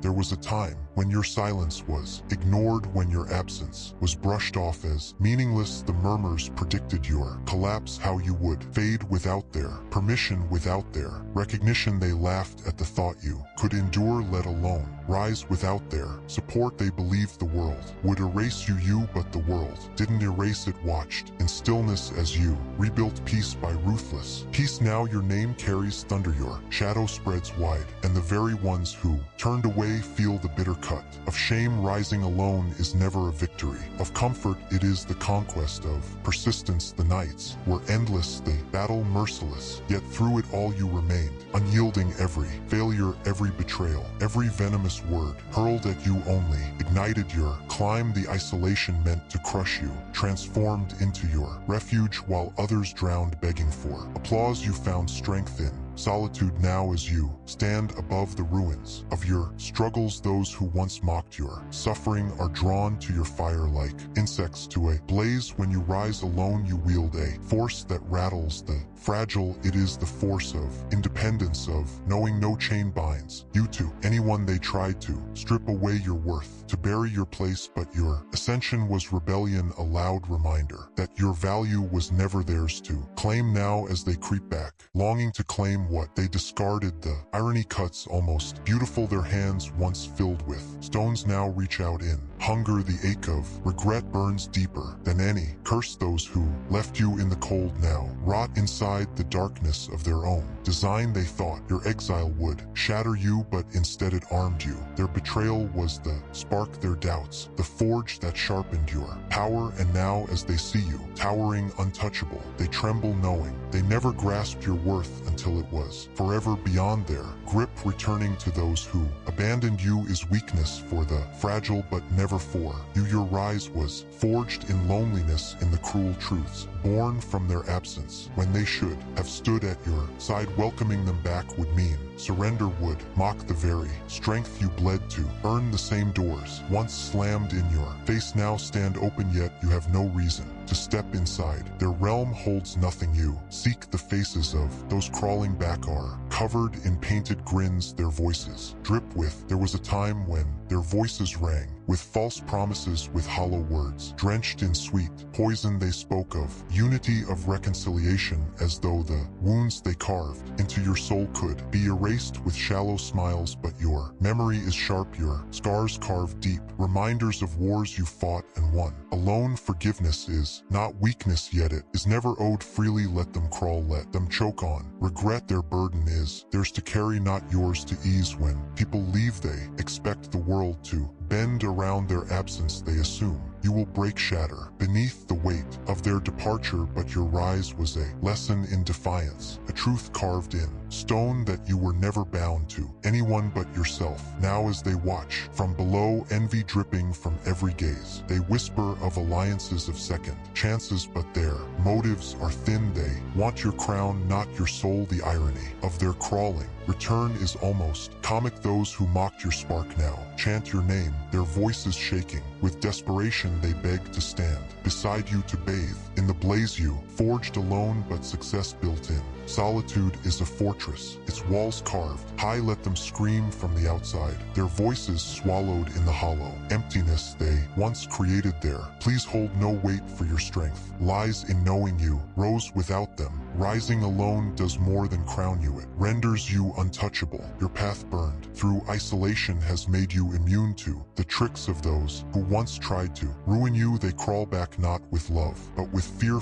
There was a time when your silence was ignored, when your absence was brushed off as meaningless. The murmurs predicted your collapse, how you would fade without their permission, without their recognition. They laughed at the thought you could endure, let alone rise without their support. They believed the world would erase you, but the world didn't erase it. Watched in stillness as you rebuilt peace by ruthless peace. Now your name carries thunder, your shadow spreads wide, and the very ones who turned away feel the bitter cut of shame. Rising alone is never a victory of comfort, it is the conquest of persistence. The nights were endless, the battle merciless, yet through it all you remained unyielding. Every failure, every betrayal, every venomous word hurled at you only ignited your climb. The isolation meant to crush you transformed into your refuge, while others drowned begging for applause. You found strength in solitude. Now as you stand above the ruins of your struggles, those who once mocked your suffering are drawn to your fire like insects to a blaze. When you rise alone, you wield a force that rattles the fragile. It is the force of independence, of knowing no chain binds you to anyone. They tried to strip away your worth, to bury your place, but your ascension was rebellion, a loud reminder that your value was never theirs to claim. Now as they creep back, longing to claim what they discarded, the irony cuts almost beautiful. Their hands once filled with stones now reach out in hunger. The ache of regret burns deeper than any curse. Those who left you in the cold now rot inside the darkness of their own design. They thought your exile would shatter you, but instead it armed you. Their betrayal was the spark, their doubts the forge that sharpened your power. And now as they see you towering untouchable, they tremble, knowing they never grasped your worth until it was forever beyond their grip. Returning to those who abandoned you is weakness for the fragile, but never for you. Your rise was forged in loneliness, in the cruel truths born from their absence. When they should have stood at your side, welcoming them back would mean surrender, would mock the very strength you bled to earn. The same doors once slammed in your face now stand open, yet you have no reason to step inside. Their realm holds nothing you seek. The faces of those crawling back are covered in painted grins. Their voices drip with there was a time when their voices rang with false promises, with hollow words drenched in sweet poison. They spoke of unity, of reconciliation, as though the wounds they carved into your soul could be erased with shallow smiles. But your memory is sharp, your scars carved deep, reminders of wars you fought and won alone. Forgiveness is not weakness, yet it is never owed freely. Let them crawl, let them choke on regret. Their burden is theirs to carry, not yours to ease. When people leave, they expect the world to bend around their absence. They assume you will break, shatter beneath the weight of their departure. But your rise was a lesson in defiance, a truth carved in stone that you were never bound to anyone but yourself. Now as they watch from below, envy dripping from every gaze, they whisper of alliances, of second chances, but their motives are thin. They want your crown, not your soul. The irony of their crawling return is almost comic. Those who mocked your spark now chant your name, their voices shaking with desperation. They beg to stand beside you, to bathe in the blaze you forged alone, but success built in solitude is a fortress, its walls carved high. Let them scream from the outside, their voices swallowed in the hollow emptiness they once created there. Please hold no weight, for your strength lies in knowing you rose without them. Rising alone does more than crown you, it renders you untouchable. Your path burned through isolation has made you immune to the tricks of those who once tried to ruin you. They crawl back not with love, but with fear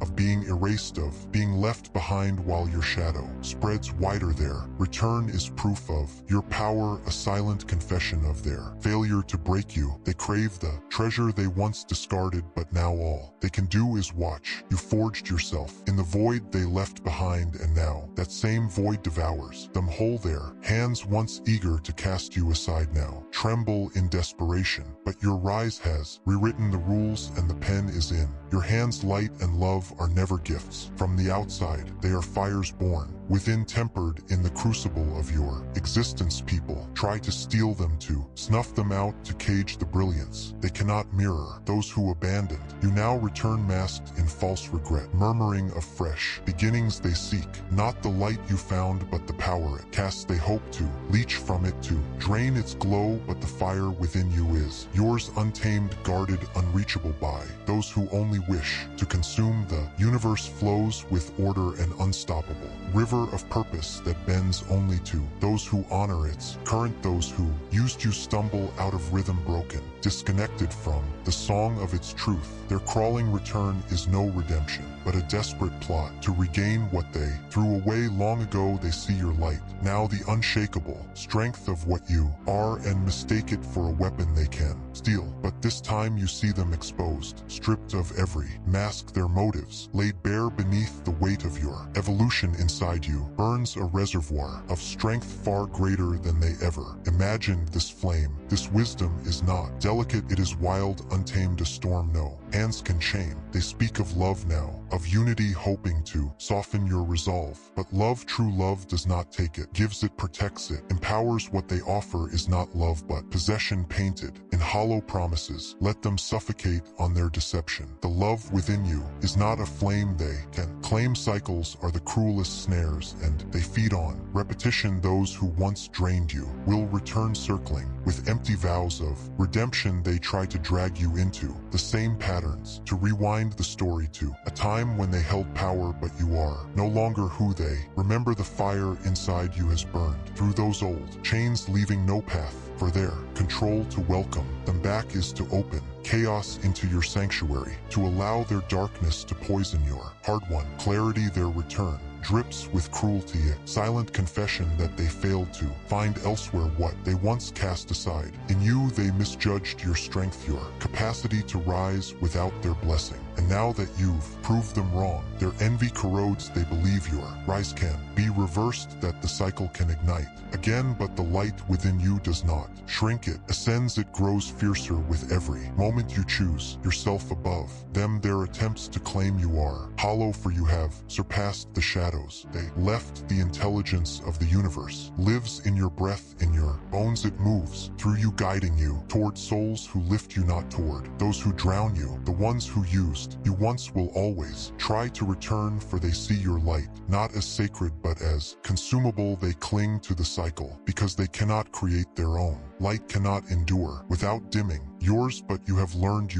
of being erased, of being left behind, while your shadow spreads wider. Their return is proof of your power, a silent confession of their failure to break you. They crave the treasure they once discarded, but now all they can do is watch. You forged yourself in the void they left behind, and now that same void devours them whole. Their hands once eager to cast you aside now tremble in desperation, but your rise has rewritten the rules, and the pen is in your hands. Light and love are never gifts from the outside, they are fires born within tempered in the crucible of your existence. People try to steal them, to snuff them out, to cage the brilliance they cannot mirror. Those who abandoned you now return masked in false regret, murmuring of fresh beginnings they seek. Not the light you found, but the power it casts they hope to leech from it, to drain its glow, but the fire within you is yours, untamed, guarded, unreachable by those who only wish to consume. The universe flows with order, an unstoppable river of purpose that bends only to those who honor its current. Those who used you stumble out of rhythm, broken, disconnected from the song of its truth. Their crawling return is no redemption, but a desperate plot to regain what they threw away long ago. They see your light now, the unshakable strength of what you are, and mistake it for a weapon they can steal. But this time you see them exposed, stripped of every mask, their motives laid bare beneath the weight of your evolution. Inside you burns a reservoir of strength far greater than they ever imagined. This flame, this wisdom is not delicate, it is wild, untamed, a storm no hands can chain. They speak of love now, of unity, hoping to soften your resolve. But love, true love, does not take it, gives it, protects it, empowers. What they offer is not love, but possession, painted in hollow promises. Let them suffocate on their deception. The love within you is not a flame they can claim. Cycles are the cruelest snares, and they feed on repetition. Those who once drained you will return, circling with empty vows of redemption. They try to drag you into the same patterns, to rewind the story to a time when they held power, but you are no longer who they remember. The fire inside you has burned through those old chains, leaving no path for their control. To welcome them back is to open chaos into your sanctuary, to allow their darkness to poison your hard-won clarity. Their return drips with cruelty, a silent confession that they failed to find elsewhere what they once cast aside. In you they misjudged your strength, your capacity to rise without their blessing. And now that you've proved them wrong, their envy corrodes. They believe your rise can be reversed, that the cycle can ignite again, but the light within you does not shrink. It ascends, it grows fiercer with every moment you choose yourself above them. Their attempts to claim you are hollow, for you have surpassed the shadows they left. The intelligence of the universe lives in your breath, in your bones. It moves through you, guiding you toward souls who lift you, not toward those who drown you. The ones who used you once will always try to return, for they see your light not as sacred but as consumable. They cling to the cycle because they cannot create their own. Light cannot endure without dimming yours, but you have learned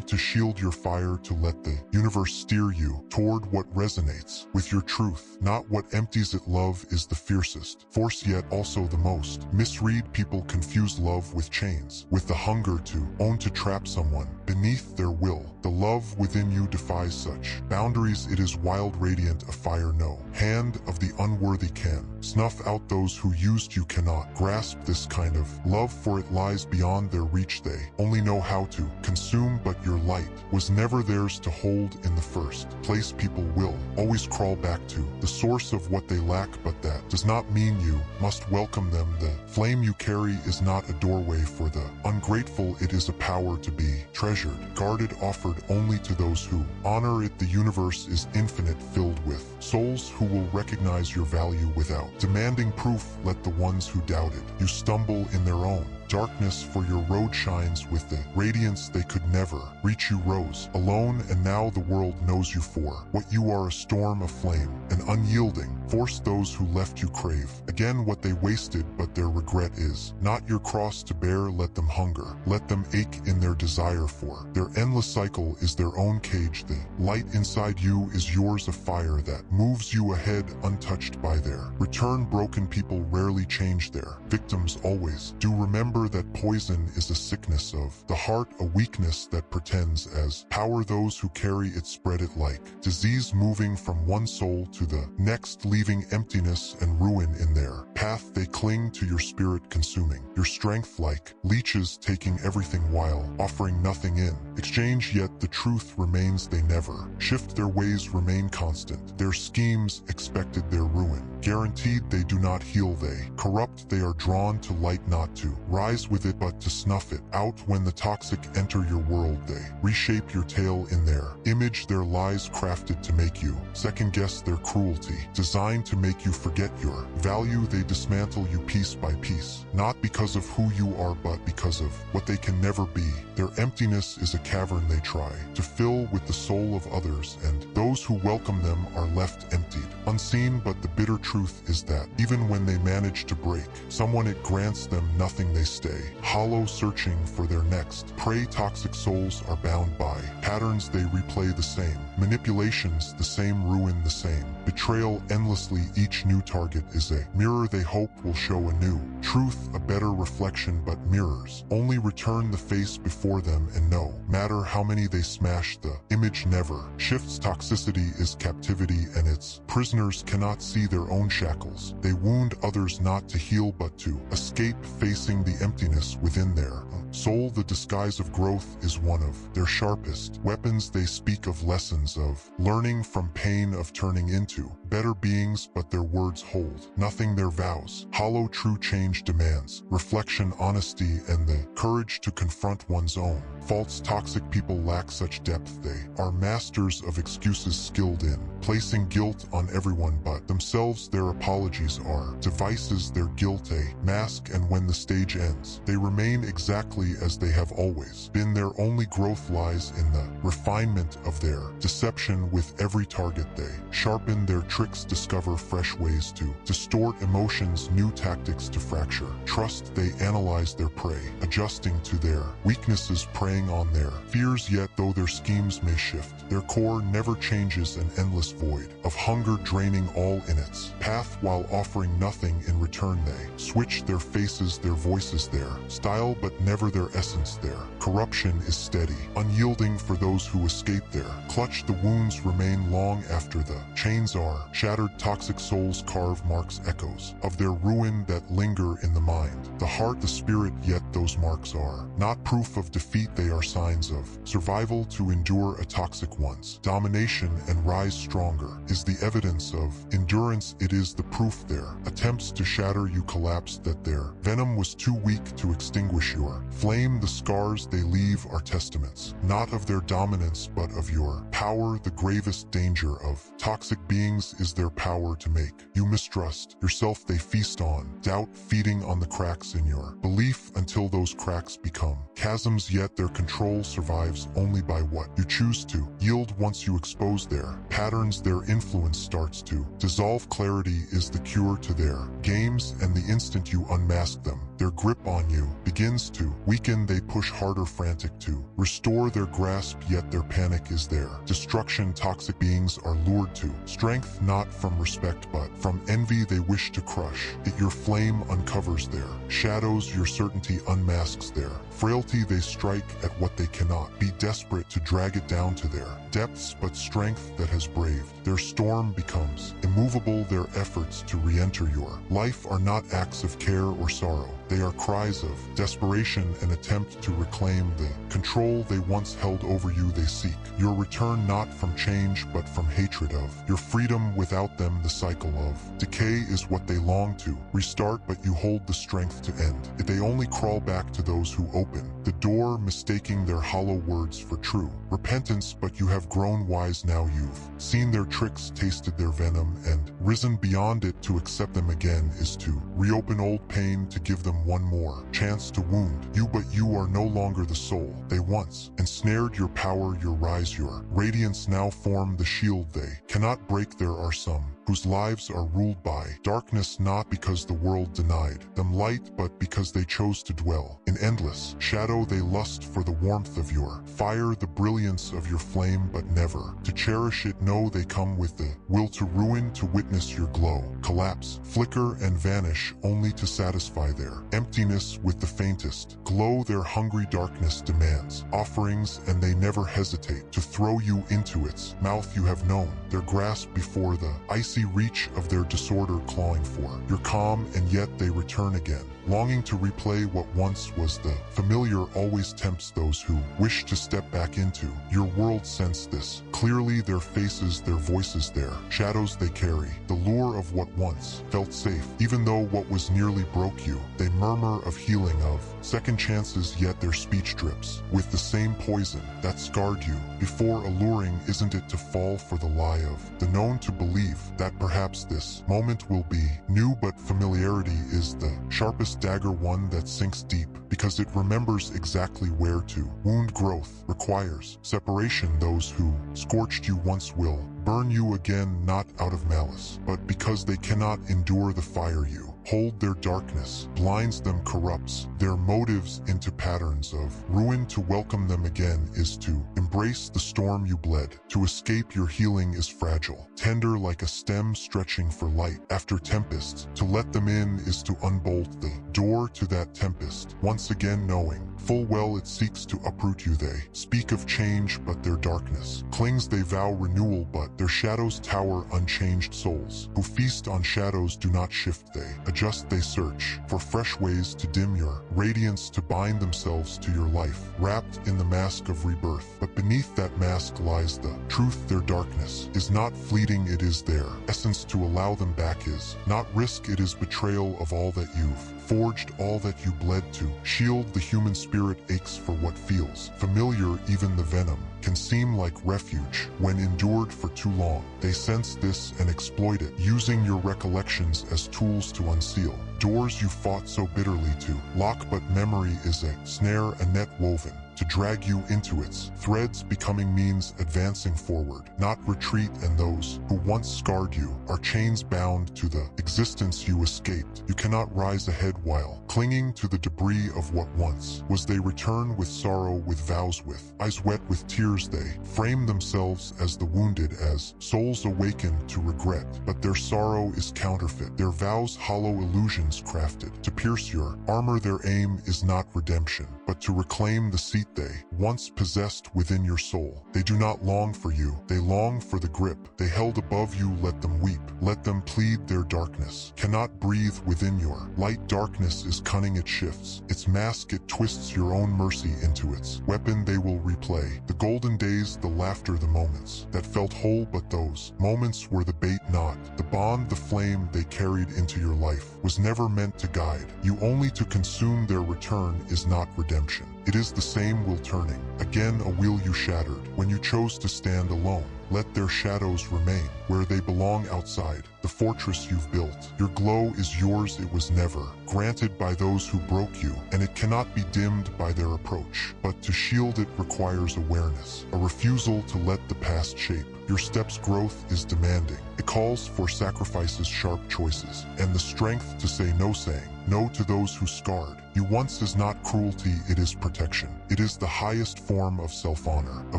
to shield your fire, to let the universe steer you toward what resonates with your truth, not what empties it. Love is the fiercest force, yet also the most misread. People confuse love with chains, with the hunger to own, to trap someone beneath their will. The love within you defies such boundaries. It is wild, radiant, a fire no hand of the unworthy can snuff out. Those who used you cannot grasp this kind of love, for it lies beyond their reach. They only know how to consume, but your light was never theirs to hold in the first place. People will always crawl back to the source of what they lack, but that does not mean you must welcome them. The flame you carry is not a doorway for the ungrateful. It is a power to be treasured, guarded, offered only to those who honor it. The universe is infinite, filled with souls who will recognize your value without demanding proof. Let the ones who doubted you stumble in their own darkness, for your road shines with the radiance they could never reach. You rose alone, and now the world knows you for what you are, a storm, a flame, an unyielding force. Those who left you crave again what they wasted, but their regret is not your cross to bear. Let them hunger, let them ache in their desire, for their endless cycle is their own cage. The light inside you is yours, a fire that moves you ahead, untouched by their return. Broken people rarely change their victims, always do. Remember that poison is a sickness of the heart, a weakness that pretends as power. Those who carry it spread it like disease, moving from one soul to the next, leaving emptiness and ruin in their path. They cling to your spirit, consuming your strength like leeches, taking everything while offering nothing in exchange. Yet the truth remains, they never shift, their ways remain constant. Their schemes expected, their ruin guaranteed. They do not heal, they corrupt. They are drawn to light, not to rise. rise with it but to snuff it out. When the toxic enter your world, they reshape your tale in their image, their lies crafted to make you second-guess, their cruelty designed to make you forget your value. They dismantle you piece by piece, not because of who you are but because of what they can never be. Their emptiness is a cavern they try to fill with the soul of others, and those who welcome them are left emptied, unseen. But the bitter truth is that even when they manage to break someone, it grants them nothing. They stay hollow, searching for their next prey. Toxic souls are bound by patterns they replay, the same manipulations, the same ruin, the same betrayal endlessly. Each new target is a mirror they hope will show a new truth, a better reflection, but mirrors only return the face before them, and no matter how many they smash, the image never shifts. Toxicity is captivity, and its prisoners cannot see their own shackles. They wound others not to heal but to escape, facing the emptiness within their soul. The disguise of growth is one of their sharpest weapons. They speak of lessons of learning from pain, of turning into better beings, but their words hold nothing. Their vows hollow. True change demands reflection, honesty, and the courage to confront one's own faults. Toxic people lack such depth. They are masters of excuses, skilled in placing guilt on everyone but themselves. Their apologies are devices, their guilt a mask, and when the stage ends, they remain exactly as they have always been. Their only growth lies in the refinement of their deception. With every target they sharpen their tricks, discover fresh ways to distort emotions, new tactics to fracture trust. They analyze their prey, adjusting to their weaknesses, preying on their fears. Yet though their schemes may shift, their core never changes, an endless void of hunger draining all in its path. While offering nothing in return, they switch their faces, their voices, their style, but never their essence. Their corruption is steady, unyielding for those who escape their clutch. The wounds remain long after the chains are shattered. Toxic souls carve marks, echoes of their ruin that linger in the mind, the heart, the spirit. Yet those marks are not proof of defeat, they are signs of survival. To endure a toxic one's domination and rise stronger is the evidence of endurance. It is the proof their attempts to shatter you collapsed, that their venom was too weak to extinguish your flame. The scars they leave are testaments, not of their dominance but of your power. The gravest danger of toxic beings is their power to make you mistrust yourself. They feast on doubt, feeding on the cracks in your belief until those cracks become chasms. Yet their control survives only by what you choose to yield. Once you expose their patterns, their influence starts to dissolve. Clarity is the cure to their games, and the instant you unmask them, their grip on you begins to weaken. They push harder, frantic to restore their grasp, yet their panic is their destruction. Toxic beings are lured to strength, not from respect but from envy. They wish to crush it. Your flame uncovers their shadows, your certainty unmasks their frailty. They strike at what they cannot be, desperate to drag it down to their depths, but strength that has braved their storm becomes immovable. Their efforts to re-enter your life are not acts of care or sorrow. They are cries of desperation, an attempt to reclaim the control they once held over you. They seek your return, not from change but from hatred of your freedom. Without them, the cycle of decay is what they long to restart, but you hold the strength to end it. They only crawl back to those who open the door, mistaking their hollow words for true repentance. But you have grown wise now. You've seen their tricks, tasted their venom, and risen beyond it. To accept them again is to reopen old pain, to give them one more chance to wound you. But you are no longer the soul they once ensnared. Your power, your rise, your radiance now form the shield they cannot break. There are some whose lives are ruled by darkness, not because the world denied them light, but because they chose to dwell in endless shadow. They lust for the warmth of your fire, the brilliance of your flame, but never to cherish it. No, they come with the will to ruin, to witness your glow collapse, flicker, and vanish, only to satisfy their emptiness with the faintest glow. Their hungry darkness demands offerings, and they never hesitate to throw you into its mouth. You have known their grasp before the icy icy reach of their disorder clawing for your calm, and yet they return again, longing to replay what once was. The familiar always tempts those who wish to step back into your world. Sense this clearly, their faces, their voices, their shadows they carry, the lure of what once felt safe. Even though what was nearly broke you, they murmur of healing, of second chances, yet their speech drips with the same poison that scarred you before. Alluring, isn't it, to fall for the lie of the known, to believe that perhaps this moment will be new? But familiarity is the sharpest dagger, one that sinks deep because it remembers exactly where to wound. Growth requires separation. Those who scorched you once will burn you again, not out of malice, but because they cannot endure the fire you hold. Their darkness blinds them, corrupts their motives into patterns of ruin. To welcome them again is to embrace the storm you bled. To escape your healing is fragile, tender like a stem stretching for light after tempest. To let them in is to unbolt the door to that tempest once again, knowing full well it seeks to uproot you. They speak of change, but their darkness clings. They vow renewal, but their shadows tower. Unchanged souls who feast on shadows do not shift, they adjust. They search for fresh ways to dim your radiance, to bind themselves to your life, wrapped in the mask of rebirth. But beneath that mask lies the truth. Their darkness is not fleeting, it is their essence. To allow them back is not risk, it is betrayal of all that you've forged, all that you bled. To shield the human spirit aches for what feels familiar. Even the venom can seem like refuge when endured for too long. They sense this and exploit it, using your recollections as tools to unseal doors you fought so bitterly to lock. But memory is a snare, a net woven to drag you into its threads, becoming means advancing forward, not retreat. And those who once scarred you are chains bound to the existence you escaped. You cannot rise ahead while clinging to the debris of what once was. They return with sorrow, with vows, with eyes wet with tears. They frame themselves as the wounded, as souls awakened to regret. But their sorrow is counterfeit, their vows hollow illusions crafted to pierce your armor. Their aim is not redemption, but to reclaim the seat they once possessed within your soul. They do not long for you, they long for the grip they held above you. Let them weep, let them plead. Their darkness cannot breathe within your light. Darkness is cunning, it shifts its mask, it twists your own mercy into its weapon. They will replay the golden days, the laughter, the moments that felt whole. But those moments were the bait, not the bond. The flame they carried into your life was never meant to guide you, only to consume. Their return is not redemption, it is the same wheel turning again, a wheel you shattered when you chose to stand alone. Let their shadows remain where they belong, outside the fortress you've built. Your glow is yours, it was never granted by those who broke you, and it cannot be dimmed by their approach. But to shield it requires awareness, a refusal to let the past shape your steps. Growth is demanding, it calls for sacrifices, sharp choices, and the strength to say no. Saying no to those who scarred you once is not cruelty, it is protection. It is the highest form of self-honor, a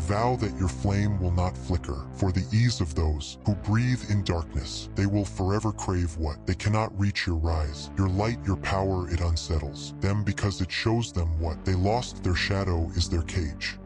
vow that your flame will not flicker for the ease of those who breathe in darkness. They will forever crave what they cannot reach. Your rise, your light, your power, it unsettles them because it shows them what they lost. Their shadow is their cage,